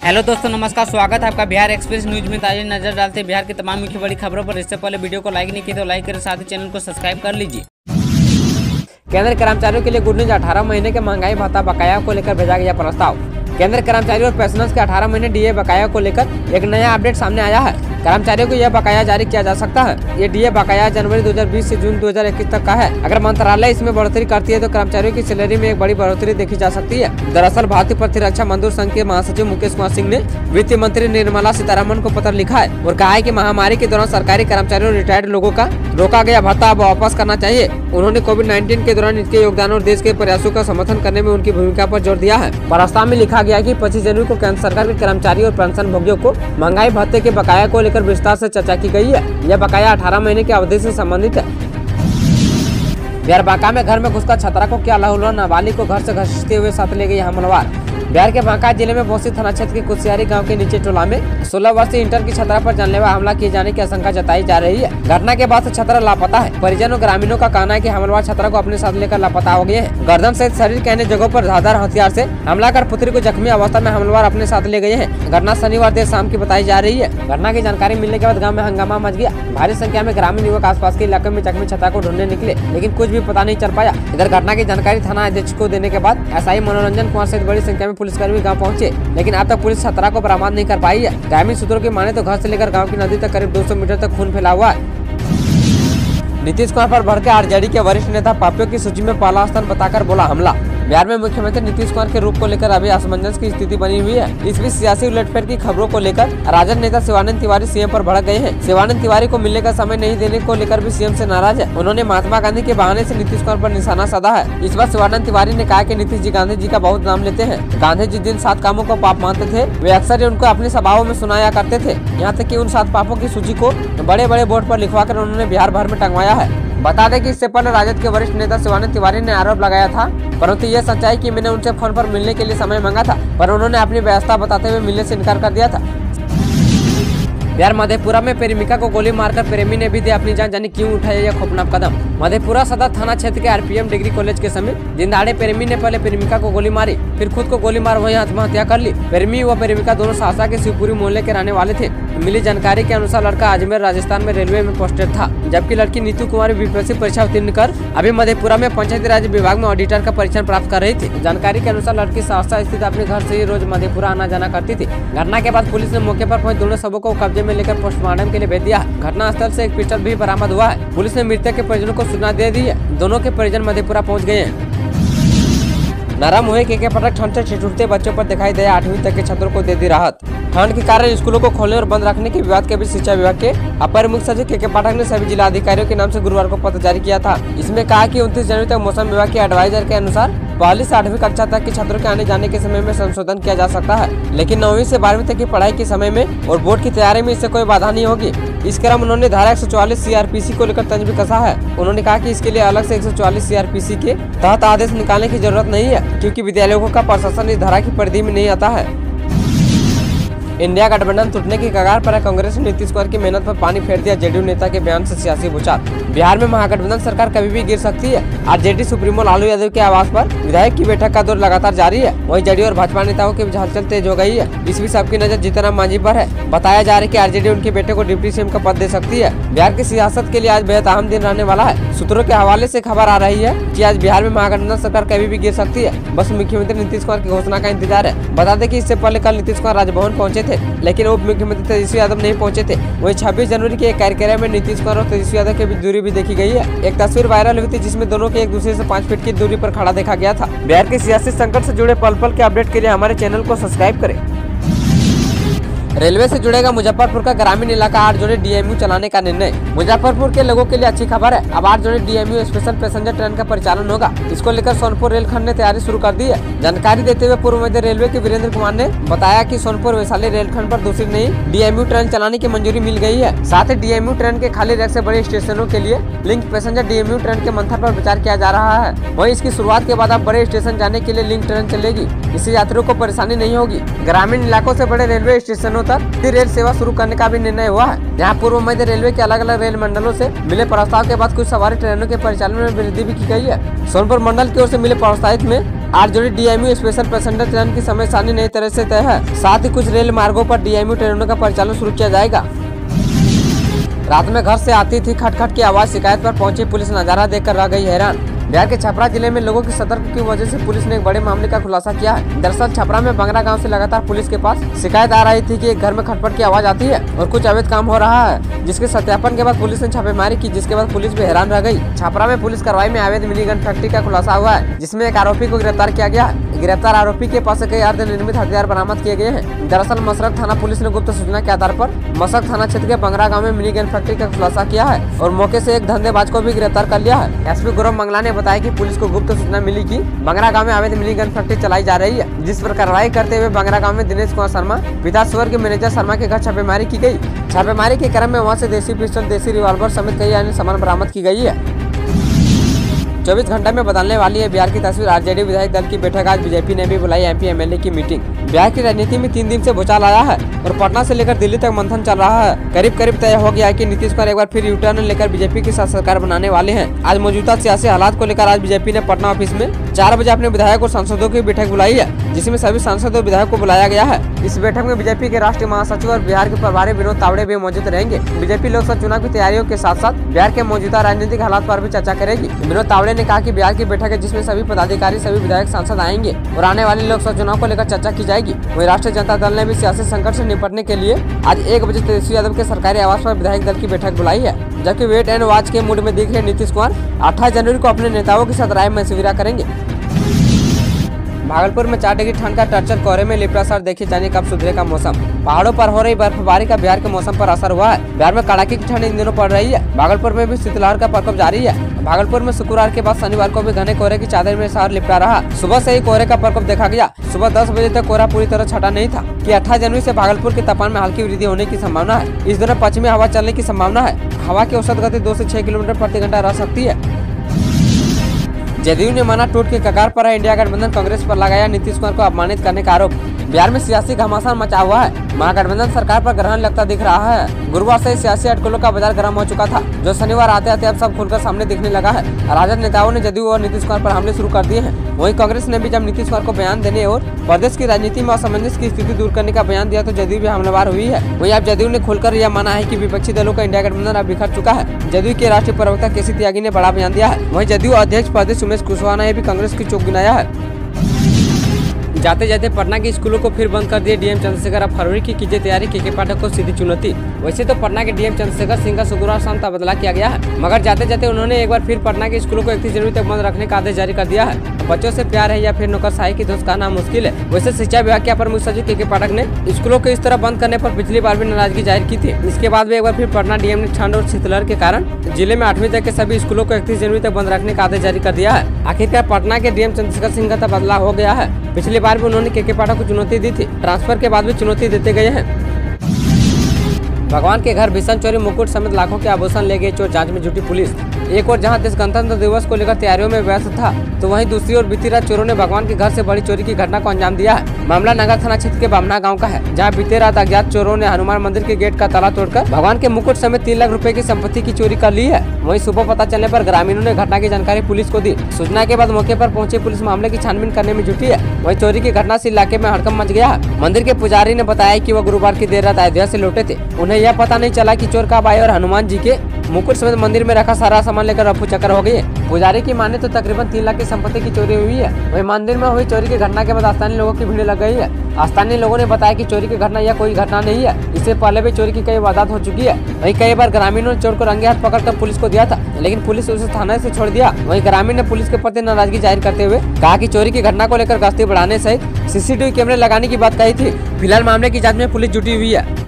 Hello दोस्तों, नमस्कार। स्वागत है आपका बिहार एक्सप्रेस न्यूज में। ताज़ा नजर डालते हैं बिहार की तमाम मुख्य बड़ी खबरों पर। इससे पहले वीडियो को लाइक नहीं किया तो लाइक करें, साथ ही चैनल को सब्सक्राइब कर लीजिए। केंद्र कर्मचारियों के लिए गुड न्यूज। 18 महीने के महंगाई भत्ता बकाया को लेकर भेजा गया प्रस्ताव। केंद्र कर्मचारियों और पेंशनर्स के 18 महीने डीए बकाया को लेकर एक नया अपडेट सामने आया है। कर्मचारियों को यह बकाया जारी किया जा सकता है। ये डीए बकाया जनवरी 2020 से जून 2021 तक का है। अगर मंत्रालय इसमें बढ़ोतरी करती है तो कर्मचारियों की सैलरी में एक बड़ी बढ़ोतरी देखी जा सकती है। दरअसल भारतीय प्रतिरक्षा मजदूर संघ के महासचिव मुकेश कुमार सिंह ने वित्त मंत्री निर्मला सीतारमण को पत्र लिखा है और कहा है कि महामारी के दौरान सरकारी कर्मचारियों और रिटायर्ड लोगों का रोका गया भत्ता अब वापस करना चाहिए। उन्होंने कोविड-19 के दौरान इनके योगदान और देश के प्रयासों का समर्थन करने में उनकी भूमिका पर जोर दिया है। प्रस्ताव में लिखा गया कि 25 जनवरी को केंद्र सरकार के कर्मचारी और पेंशन भोगियों को महंगाई भत्ते के बकाया को लेकर विस्तार से चर्चा की गई है। यह बकाया 18 महीने की अवधि से संबंधित है। बिहार बांका में घर में घुसकर छतरा को किया लहूलुहान, नाबालिग को घर से घसीटते हुए साथ ले गए हमलावर। बिहार के बांका जिले में बोसी थाना क्षेत्र के कुशियारी गांव के नीचे टोला में 16 वर्षीय इंटर की छतरा पर जानलेवा हमला किए जाने की आशंका जताई जा रही है। घटना के बाद से छतरा लापता है। परिजनों और ग्रामीणों का कहना है कि हमलावर छतरा को अपने साथ लेकर लापता हो गए हैं। गर्दन सहित शरीर के अन्य जगहों पर धारदार हथियार से हमला कर पुत्री को जख्मी अवस्था में हमलावर अपने साथ ले गए हैं। घटना शनिवार देर शाम की बताई जा रही है। घटना की जानकारी मिलने के बाद गाँव में हंगामा मच गया। भारी संख्या में ग्रामीण युवक आसपास के इलाके में जख्मी छतरा को ढूंढने निकले, लेकिन कुछ भी पता नहीं चल पाया। इधर घटना की जानकारी थाना अध्यक्ष को देने के बाद एसआई मनोरंजन कुमार सहित बड़ी संख्या में पुलिसकर्मी गाँव पहुंचे, लेकिन अब तक पुलिस छतरा को बरामद नहीं कर पाई है। ग्रामीण सूत्रों की माने तो घर से लेकर गांव की नदी तक करीब 200 मीटर तक खून फैला हुआ है। नीतीश कुमार पर भड़के आरजेडी के वरिष्ठ नेता पापियों की सूची में पहला स्थान बताकर बोला हमला। बिहार में मुख्यमंत्री नीतीश कुमार के रूप को लेकर अभी असमंजस की स्थिति बनी हुई है। इस बीच सियासी उलटफेर की खबरों को लेकर राजद नेता शिवानंद तिवारी सीएम पर भड़क गए हैं। शिवानंद तिवारी को मिलने का समय नहीं देने को लेकर भी सीएम से नाराज है। उन्होंने महात्मा गांधी के बहाने से नीतीश कुमार पर निशाना साधा है। इस बार शिवानंद तिवारी ने कहा कि नीतीश जी गांधी जी का बहुत नाम लेते हैं। गांधी जी जिन 7 कामों को पाप मानते थे वे अक्सर उनको अपनी सभाओं में सुनाया करते थे। यहाँ तक कि उन 7 पापों की सूची को बड़े बड़े बोर्ड पर लिखवाकर उन्होंने बिहार भर में टंगवाया है। बता दें कि इससे पहले राजद के वरिष्ठ नेता शिवानंद तिवारी ने आरोप लगाया था, परंतु यह सच्चाई कि मैंने उनसे फोन पर मिलने के लिए समय मांगा था, पर उन्होंने अपनी व्यवस्था बताते हुए मिलने से इनकार कर दिया था। बिहार मधेपुरा में प्रेमिका को गोली मारकर प्रेमी ने भी दी अपनी जान, जाने क्यों उठाया यह खौफनाक कदम। मधेपुरा सदर थाना क्षेत्र के आरपीएम डिग्री कॉलेज के समीप दिनदहाड़े प्रेमी ने पहले प्रेमिका को गोली मारी, फिर खुद को गोली मार वहीं आत्महत्या कर ली। प्रेमी व प्रेमिका दोनों सहरसा के शिवपुरी मोहल्ले के रहने वाले थे। मिली जानकारी के अनुसार लड़का अजमेर राजस्थान में रेलवे में पोस्टेड था, जबकि लड़की नीतू कुमारी बीपीएससी परीक्षा उत्तीर्ण कर अभी मधेपुरा में पंचायती राज विभाग में ऑडिटर का परीक्षण प्राप्त कर रही थी। जानकारी के अनुसार लड़की सहरसा स्थित अपने घर से ही रोज मधेपुरा आना जाना करती थी। घटना के बाद पुलिस ने मौके पर पहुंच दोनों शवों को कब्जे में लेकर पोस्टमार्टम के लिए भेज दिया। घटना स्थल से एक पिस्टल भी बरामद हुआ है। पुलिस ने मृतक के परिजनों को सूचना दे दी है। दोनों के परिजन मधेपुरा पहुंच गए हैं। नरम हुए के पटक ठंड से ठिठुरते बच्चों पर दिखाई दिया 8वीं तक के छात्रों को दे दी राहत। ठंड के कारण स्कूलों को खोलने और बंद रखने के विवाद के बीच शिक्षा विभाग के अपर मुख्य सचिव के पाठक ने सभी जिला अधिकारियों के नाम से गुरुवार को पत्र जारी किया था। इसमें कहा कि 29 जनवरी तक मौसम विभाग के एडवाइजर के अनुसार पहली से 8वीं कक्षा तक के छात्रों के आने जाने के समय में संशोधन किया जा सकता है, लेकिन 9वीं से 12वीं तक की पढ़ाई के समय में और बोर्ड की तैयारी में इससे कोई बाधा नहीं होगी। इस क्रम उन्होंने धारा 144 सीआरपीसी को लेकर तंज भी कसा है। उन्होंने कहा कि इसके लिए अलग से 144 सीआरपीसी के तहत आदेश निकालने की जरूरत नहीं है, क्योंकि विद्यालयों का प्रशासन इस धारा की परिधि में नहीं आता है। इंडिया गठबंधन टूटने की कगार पर कांग्रेस ने नीतीश कुमार की मेहनत पर पानी फेर दिया। जेडीयू नेता के बयान से सियासी भूचाल। बिहार में महागठबंधन सरकार कभी भी गिर सकती है। आज जेडीयू सुप्रीमो लालू यादव के आवास पर विधायक की बैठक का दौर लगातार जारी है। वहीं जेडीयू और भाजपा नेताओं की हलचल तेज हो गई है। इस बीच सबकी नजर जीतनराम मांझी पर है। बताया जा रहा है कि आरजेडी उनके बेटे को डिप्टी सीएम का पद दे सकती है। बिहार की सियासत के लिए आज बेहद अहम दिन रहने वाला है। सूत्रों के हवाले से खबर आ रही है कि आज बिहार में महागठबंधन सरकार कभी भी गिर सकती है। बस मुख्यमंत्री नीतीश कुमार की घोषणा का इंतजार है। बता दें कि इससे पहले कल नीतीश कुमार राजभवन पहुंचे थे, लेकिन उप मुख्यमंत्री तेजस्वी यादव नहीं पहुंचे थे। वहीं 26 जनवरी के एक कार्यक्रम में नीतीश कुमार और तेजस्वी यादव के बीच दूरी भी देखी गई है। एक तस्वीर वायरल हुई थी जिसमें दोनों के एक दूसरे से 5 फीट की दूरी पर खड़ा देखा गया था। बिहार के सियासी संकट से जुड़े पल पल के अपडेट के लिए हमारे चैनल को सब्सक्राइब करें। रेलवे से जुड़ेगा मुजफ्फरपुर का ग्रामीण इलाका। 8 जोड़ी डीएमयू चलाने का निर्णय। मुजफ्फरपुर के लोगों के लिए अच्छी खबर है। अब 8 जोड़ी डीएमयू स्पेशल पैसेंजर ट्रेन का परिचालन होगा। इसको लेकर सोनपुर रेलखंड ने तैयारी शुरू कर दी है। जानकारी देते हुए पूर्व मध्य रेलवे के वीरेंद्र कुमार ने बताया कि सोनपुर वैशाली रेलखंड पर दूसरी नई डीएमयू ट्रेन चलाने की मंजूरी मिल गई है। साथ ही डीएमयू ट्रेन के खाली रैक से बड़े स्टेशनों के लिए लिंक पैसेंजर डीएमयू ट्रेन के मंथन पर विचार किया जा रहा है। वहीं इसकी शुरुआत के बाद अब बड़े स्टेशन जाने के लिए लिंक ट्रेन चलेगी। इससे यात्रियों को परेशानी नहीं होगी। ग्रामीण इलाकों से बड़े रेलवे स्टेशनों दिनों तक रेल सेवा शुरू करने का भी निर्णय हुआ है। यहाँ पूर्व मध्य रेलवे के अलग अलग रेल मंडलों से मिले प्रस्ताव के बाद कुछ सवारी ट्रेनों के परिचालन में वृद्धि भी की गई है। सोनपुर मंडल की ओर से मिले प्रस्तावित में 8 जोड़ी DMU स्पेशल पैसेंजर ट्रेन की समय सारणी नई तरह से तय है। साथ ही कुछ रेल मार्गों पर DMU ट्रेनों का परिचालन शुरू किया जाएगा। रात में घर से आती थी खटखट की आवाज, शिकायत पर पहुंची पुलिस नजारा देखकर रह गई हैरान। बिहार के छपरा जिले में लोगों की सतर्क की वजह से पुलिस ने एक बड़े मामले का खुलासा किया है। दरअसल छपरा में बंगरा गांव से लगातार पुलिस के पास शिकायत आ रही थी कि एक घर में खटपट की आवाज आती है और कुछ अवैध काम हो रहा है, जिसके सत्यापन के बाद पुलिस ने छापेमारी की, जिसके बाद पुलिस भी हैरान रह गई। छपरा में पुलिस कार्रवाई में अवैध मिनी गन फैक्ट्री का खुलासा हुआ है, जिसमें एक आरोपी को गिरफ्तार किया गया है। गिरफ्तार आरोपी के पास से कई अर्धनिर्मित हथियार बरामद किए गए हैं। दरअसल मसरक थाना पुलिस ने गुप्त सूचना के आधार पर मसरक थाना क्षेत्र के बंगरा गांव में मिनी गन फैक्ट्री का खुलासा किया है और मौके से एक धंधेबाज को भी गिरफ्तार कर लिया है। SP गौरव मंगला ने बताया कि पुलिस को गुप्त सूचना मिली कि बंगरा गांव में अवैध मिनी गन फैक्ट्री चलाई जा रही है, जिस पर कार्रवाई करते हुए बंगरा गांव में दिनेश कुमार शर्मा पिता स्वर के मैनेजर शर्मा के घर छापेमारी की गई। छापेमारी के क्रम में वहां से देसी पिस्टल, देसी रिवॉल्वर समेत कई अन्य सामान बरामद की गई है। 24 घंटे में बदलने वाली है बिहार की तस्वीर। RJD विधायक दल की बैठक आज बीजेपी ने भी बुलाई MP MLA की मीटिंग। बिहार की राजनीति में 3 दिन से भूचाल आया है और पटना से लेकर दिल्ली तक मंथन चल रहा है। करीब करीब तय हो गया है कि नीतीश कुमार एक बार फिर U-टर्न लेकर बीजेपी के साथ सरकार बनाने वाले हैं। आज मौजूदा सियासी हालात को लेकर आज बीजेपी ने पटना ऑफिस में 4 बजे अपने विधायक और सांसदों की बैठक बुलाई है, जिसमें सभी सांसद और विधायक को बुलाया गया है। इस बैठक में बीजेपी के राष्ट्रीय महासचिव और बिहार के प्रभारी विनोद तावड़े भी मौजूद रहेंगे। बीजेपी लोकसभा चुनाव की तैयारियों के साथ साथ बिहार के मौजूदा राजनीतिक हालात पर भी चर्चा करेगी। विनोद तावड़े ने कहा कि बिहार की बैठक है जिसमें सभी पदाधिकारी, सभी विधायक, सांसद आएंगे और आने वाले लोकसभा चुनाव को लेकर चर्चा की जाएगी। वहीं राष्ट्रीय जनता दल ने भी सियासी संकट से निपटने के लिए आज 1 बजे तेजस्वी यादव के सरकारी आवास पर विधायक दल की बैठक बुलाई है, जबकि वेट एंड वॉच के मूड में दिख रहे नीतीश कुमार 28 जनवरी को अपने नेताओं के साथ राय मशविरा करेंगे। भागलपुर में 4 डिग्री ठंड का टर्चर, कोहरे में लिपटा सर, देखिए जाने कब सुधरेगा मौसम। पहाड़ों पर हो रही बर्फबारी का बिहार के मौसम पर असर हुआ है। बिहार में कड़ाके की ठंड इन दिनों पड़ रही है। भागलपुर में भी शीतलहर का प्रकोप जारी है। भागलपुर में शुक्रवार के बाद शनिवार को भी घने कोहरे की चादर में शहर लिपटा रहा। सुबह से ही कोहरे का प्रकोप देखा गया। सुबह 10 बजे तक कोहरा पूरी तरह छटा नहीं था कि 28 जनवरी से भागलपुर के तापमान में हल्की वृद्धि होने की संभावना है। इस दौरान पश्चिमी हवा चलने की संभावना है। हवा की औसत गति 2 से 6 किलोमीटर प्रति घंटा रह सकती है। जदयू ने माना टूट के कगार पर है इंडिया गठबंधन, कांग्रेस पर लगाया नीतीश कुमार को अपमानित करने का आरोप। बिहार में सियासी घमासान मचा हुआ है। महागठबंधन सरकार पर ग्रहण लगता दिख रहा है। गुरुवार से सियासी अटकलों का बाजार गर्म हो चुका था, जो शनिवार आते आते अब सब खुलकर सामने दिखने लगा है। राजद नेताओं ने जदयू और नीतीश कुमार पर हमले शुरू कर दिए हैं। वहीं कांग्रेस ने भी जब नीतीश कुमार को बयान देने और प्रदेश की राजनीति में असमंजस की स्थिति दूर करने का बयान दिया तो जदयू भी हमलावर हुई है। वहीं अब जदयू ने खुलकर यह माना है कि विपक्षी दलों का इंडिया गठबंधन अब बिखर चुका है। जदयू के राष्ट्रीय प्रवक्ता KC त्यागी ने बड़ा बयान दिया है। वहीं जदयू अध्यक्ष प्रदेश उमेश कुशवाहा ने भी कांग्रेस की चौक गिनाया है। जाते जाते पटना के स्कूलों को फिर बंद कर दिए DM चंद्रशेखर। अब फरवरी की कीजिए तैयारी, KK पाठक को सीधी चुनौती। वैसे तो पटना के DM चंद्रशेखर सिंह का शुक्रवार शाम तबादला किया गया है, मगर जाते जाते उन्होंने एक बार फिर पटना के स्कूलों को 31 जनवरी तक बंद रखने का आदेश जारी कर दिया है। बच्चों से प्यार है या फिर नौकरशाही की दोस्त कहना मुश्किल है। वैसे शिक्षा विभाग के अपर मुख्य सचिव KK पाठक ने स्कूलों को इस तरह बंद करने पर पिछली बार भी नाराजगी जाहिर की थी। इसके बाद भी एक बार फिर पटना DM ने ठंड और शीतलहर के कारण जिले में 8वीं तक के सभी स्कूलों को 31 जनवरी तक बंद रखने का आदेश जारी कर दिया है। आखिरकार पटना के DM चंद्रशेखर सिंह का तबादला हो गया है। पिछली बार भी उन्होंने KK पाठक को चुनौती दी थी। ट्रांसफर के बाद भी चुनौती देते गए हैं। भगवान के घर भीषण चोरी, मुकुट समेत लाखों के आभूषण ले गए चोर, जांच में जुटी पुलिस। एक और जहां देश गणतंत्र दिवस को लेकर तैयारियों में व्यस्त था, तो वहीं दूसरी ओर बीती रात चोरों ने भगवान के घर से बड़ी चोरी की घटना को अंजाम दिया है। मामला नगर थाना क्षेत्र के बामना गांव का है, जहां बीते रात अज्ञात चोरों ने हनुमान मंदिर के गेट का ताला तोड़कर भगवान के मुकुट समेत 3 लाख रुपए की संपत्ति की चोरी कर ली है। वहीं सुबह पता चलने पर ग्रामीणों ने घटना की जानकारी पुलिस को दी। सूचना के बाद मौके पर पहुंची पुलिस मामले की छानबीन करने में जुटी है। वहीं चोरी की घटना से इलाके में हड़कंप मच गया है। मंदिर के पुजारी ने बताया कि वह गुरुवार की देर रात अयोध्या से लौटे थे। उन्हें यह पता नहीं चला कि चोर कब आए और हनुमान जी के मुकुट समेत मंदिर में रखा सारा सामान लेकर रफू चक्कर हो गई। पुजारी की माने तो तकरीबन 3 लाख की संपत्ति की चोरी हुई है। वहीं मंदिर में हुई चोरी की घटना के बाद स्थानीय लोगों की भीड़ लग गई है। स्थानीय लोगों ने बताया कि चोरी की घटना यह कोई घटना नहीं है, इससे पहले भी चोरी की कई वारदात हो चुकी है। वहीं कई बार ग्रामीणों ने चोर को रंगे हाथ पकड़कर पुलिस को दिया था, लेकिन पुलिस उसे थाने से छोड़ दिया। वहीं ग्रामीण ने पुलिस के प्रति नाराजगी जाहिर करते हुए कहा कि चोरी की घटना को लेकर गश्ती बढ़ाने सहित CCTV कैमरे लगाने की बात कही थी। फिलहाल मामले की जाँच में पुलिस जुटी हुई है।